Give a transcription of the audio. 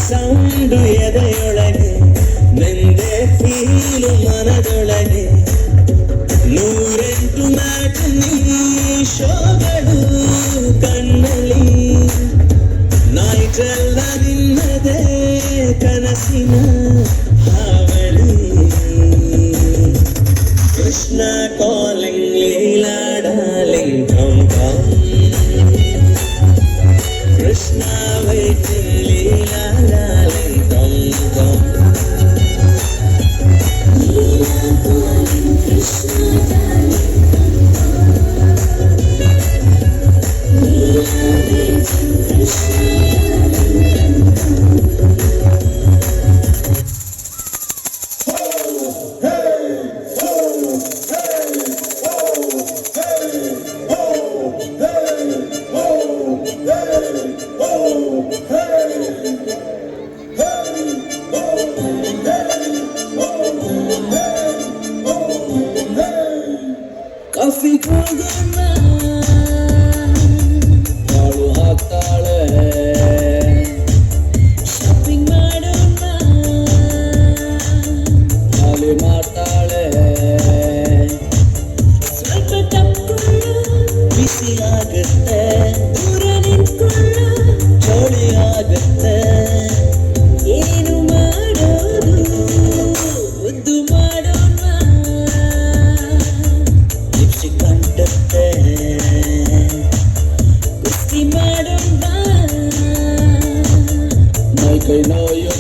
sound ಎದೆಯೊಳಗೆ ನೆಂದೆ feel ಮನದೊಳಗೆ 108 matinee ಶೋಗಳು ಕಣ್ಣಲ್ಲಿ ನೈಟೆಲ್ಲ ನಿನ್ನದೇ ಕನಸಿನ ಹಾವಳಿ Krishna calling Leela darling come come Krishna waiting Leela darling come come Leela calling Krishna darling Leela waiting Krishna coffee ಹೋಗೋಣ ಕಾಳು ಹಾಕ್ತಾಳೆ ಶಾಪಿಂಗ್ ಮಾಡೋಣ ಖಾಲಿ ಮಾಡ್ತಾಳೆ ಸ್ವಲ್ಪ ತಪ್ಪಿಕೊಳ್ಳು ಬಿಸಿ ಆಗುತ್ತೆ ದೂರ ನಿಂತ್ಕೊಳ್ಳು ಚಳಿ ಆಗುತ್ತೆ ಏನು ಮಾಡೋದು ಮುದ್ದು ಮಾಡೋಣ ಲಿಪ್ಸ್ಟಿಕ್ ಅಂಟುತ್ತೆ ಕುಸ್ತಿ ಮಾಡೋಣ ಮೈ ಕೈ ನೋವು